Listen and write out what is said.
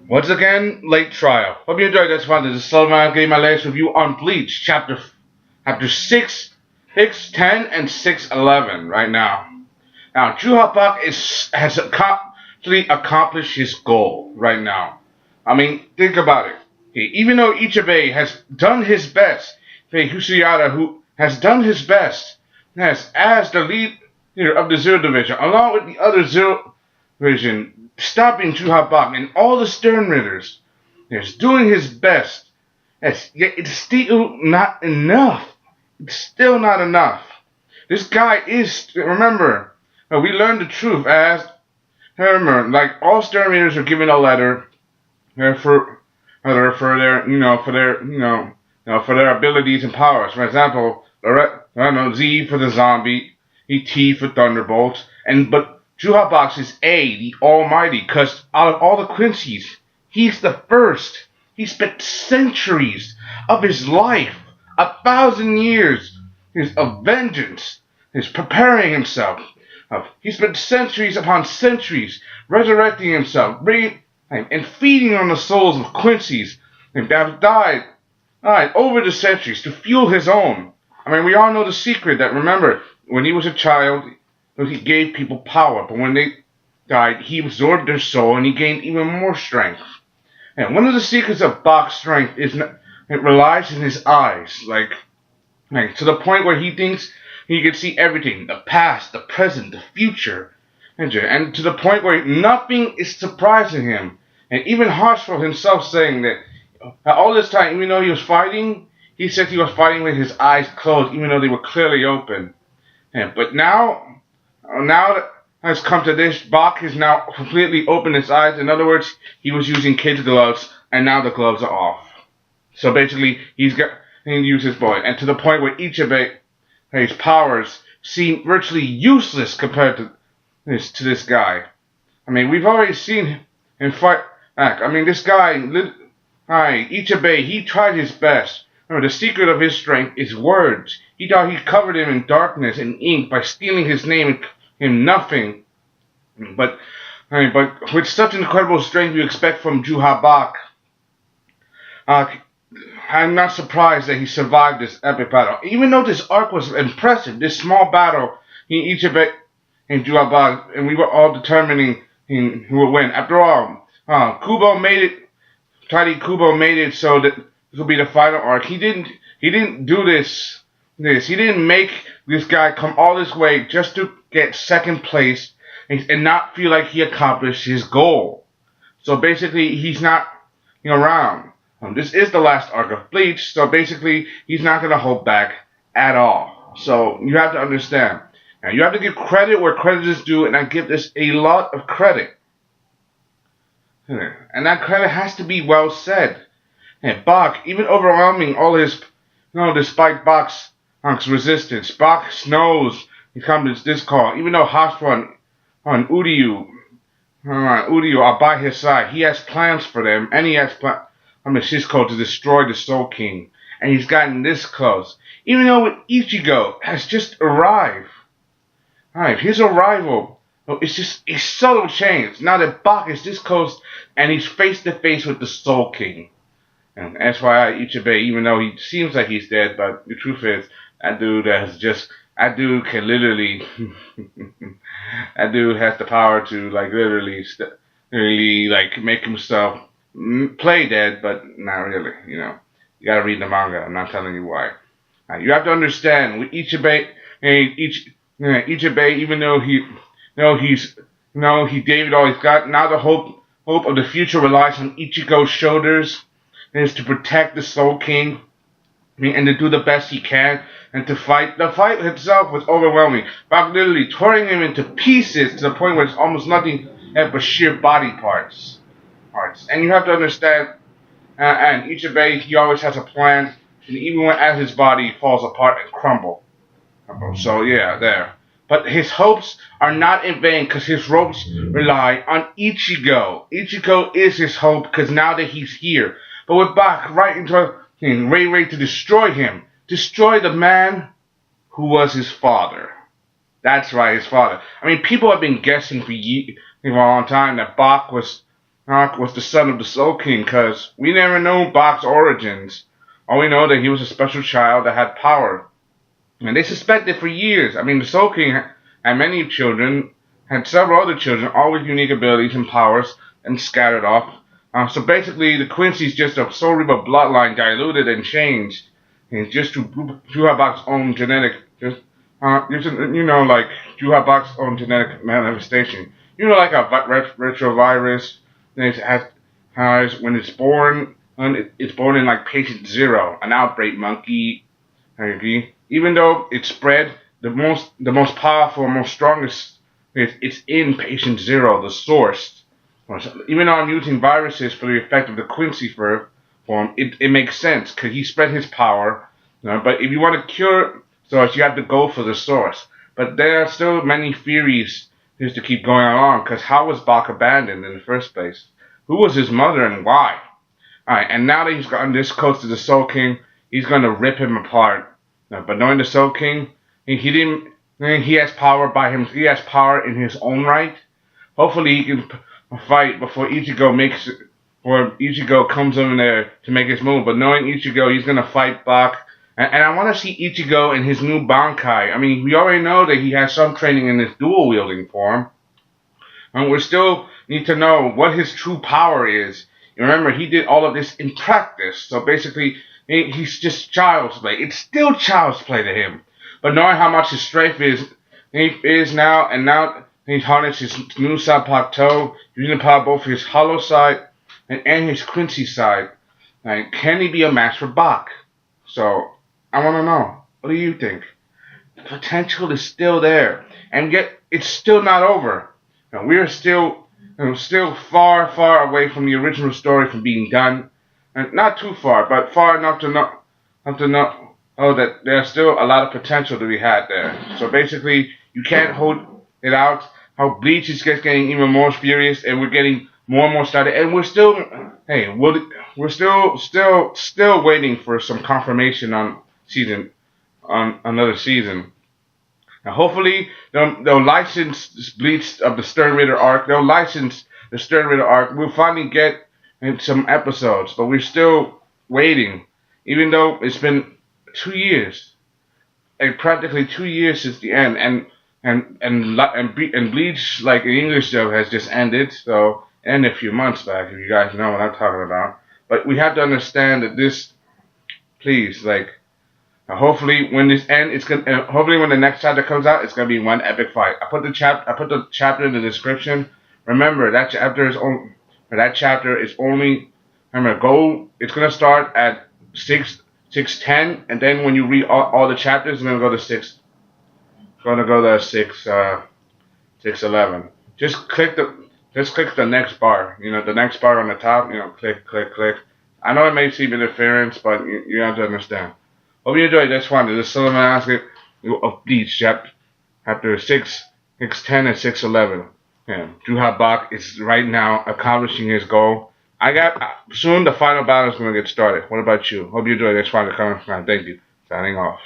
Once again, late trial. Hope you enjoyed this one. This is Sullivan giving my latest review on Bleach, chapter 6, 10, and 611 right now. Now, Yhwach has actually accomplished his goal right now. I mean, think about it. Okay, even though Ichigo has done his best, Husayada, who has done his best, as the leader of the Zero Division, along with the other Zero Division, stopping Yhwach and all the Stern Ridders, is doing his best. Yet it's still not enough. It's still not enough. This guy is, remember, we learned the truth as, remember, like all Stern Ridders are given a letter for their abilities and powers. For example, Z for the zombie, T for thunderbolts, but Yhwach is A, the Almighty, because out of all the Quincy's, he's the first. He spent centuries of his life, 1,000 years, of vengeance, preparing himself. He spent centuries upon centuries resurrecting himself, and feeding on the souls of Quincy's that have died over the centuries to fuel his own. I mean, we all know the secret that, remember, when he was a child, he gave people power, but when they died, he absorbed their soul and he gained even more strength. And one of the secrets of Bach's strength is it relies in his eyes, like to the point where he thinks he can see everything, the past, the present, the future, and to the point where nothing is surprising him. And even Harshford himself saying that all this time, even though he was fighting, he said he was fighting with his eyes closed, even though they were clearly open. But now that has come to this, Bach has now completely opened his eyes. In other words, he was using kid's gloves, and now the gloves are off. So basically, he used his boy, and to the point where each of his powers seem virtually useless compared to this guy. I mean, we've already seen him fight. I mean, this guy, Ichigo, he tried his best. Remember, the secret of his strength is words. He thought he covered him in darkness and ink by stealing his name and him nothing. But with such incredible strength you expect from Yhwach, I'm not surprised that he survived this epic battle. Even though this arc was impressive, this small battle, Ichigo and Yhwach, and we were all determining who would win. After all, Kubo made it. Tidy Kubo made it so that this will be the final arc. He didn't do this. He didn't make this guy come all this way just to get second place and not feel like he accomplished his goal. So basically, he's not around. This is the last arc of Bleach, so basically, he's not going to hold back at all. So you have to understand. Now, you have to give credit where credit is due, and I give this a lot of credit. And that credit has to be well said. And Bach, even overwhelming all his, despite Bach's resistance, Bach knows he comes to this call. Even though Hashra and Uryu are by his side, he has plans for them, and he has his call to destroy the Soul King. And he's gotten this close. Even though Ichigo has just arrived. His arrival, it's just a subtle change. Now that Bach is this close, and he's face to face with the Soul King. And that's why Ichigo, even though he seems like he's dead, but the truth is, that dude can literally, that dude has the power to literally make himself play dead, but not really. You gotta read the manga. I'm not telling you why. You have to understand with Ichigo, even though he gave it all he's got. Now the hope of the future relies on Ichigo's shoulders, and is to protect the Soul King, and to do the best he can, and to fight. The fight itself was overwhelming. Bach literally tearing him into pieces to the point where it's almost nothing but sheer body parts. And you have to understand, and Ichigo, he always has a plan, and even when as his body falls apart and crumble. So yeah, there. But his hopes are not in vain, because his hopes rely on Ichigo. Ichigo is his hope, because now that he's here. But with Bach right into Ray to destroy him. Destroy the man who was his father. That's right, his father. I mean, people have been guessing for a long time that Bach was Yhwach was the son of the Soul King, cause we never know Bach's origins. All we know that he was a special child that had power. And they suspected for years. I mean, the Soul King had many children, had several other children, all with unique abilities and powers, and scattered off. So basically, the Quincy's just a Soul Reaper bloodline diluted and changed. And just to Yhwach's own genetic, like Yhwach's own genetic manifestation. Like a retrovirus, it has when it's born, and it's born in like patient zero, an outbreak monkey. Even though it's spread, the most powerful, most strongest, it's in patient zero, the source. Even though I'm using viruses for the effect of the Quincy form, it makes sense because he spread his power. But if you want to cure source, you have to go for the source. But there are still many theories just to keep going along, because how was Bach abandoned in the first place? Who was his mother and why? Alright, and now that he's gotten this close to the Soul King, he's going to rip him apart. But knowing the Soul King, he has power by him. He has power in his own right. Hopefully he can fight before Ichigo comes in there to make his move. But knowing Ichigo, he's going to fight Bach. And I want to see Ichigo in his new Bankai. I mean, we already know that he has some training in this dual-wielding form. And we still need to know what his true power is. You remember, he did all of this in practice. So basically, he's just child's play. It's still child's play to him. But knowing how much his strength is now, and now he's harnessed his new Sanpakuto, using the power both his hollow side and his Quincy side. Like, can he be a match for Bach? So, I want to know. What do you think? The potential is still there. And yet, it's still not over. Now, we are still far, far away from the original story from being done. And not too far, but far enough to know that there's still a lot of potential to be had there. So basically, you can't hold it out. How Bleach is just getting even more furious, and we're getting more and more started, and we're still, we're still waiting for some confirmation on another season. Now, hopefully, they'll license Bleach of the Stern Ritter arc. They'll license the Stern Ritter arc. We'll finally get some episodes, but we're still waiting, even though it's been 2 years, like practically 2 years since the end, and Bleach, like in English dub, has just ended. So, ended a few months back, if you guys know what I'm talking about. But we have to understand that this, please, like, hopefully when this ends, hopefully when the next chapter comes out, it's gonna be one epic fight. I put the chapter in the description. Remember that chapter is only. Remember, it's gonna start at 6:10, and then when you read all the chapters, it's gonna go to 6. It's gonna go to 6:11. Just click the next bar. The next bar on the top. Click, click, click. I know it may seem interference, but you have to understand. Hope you enjoyed this one. This is Solomon Aspect of Bleach, chapter 6:10 and 6:11. Yeah, Yhwach is right now accomplishing his goal. Soon the final battle is going to get started. What about you? Hope you enjoyed this one. Thank you. Signing off.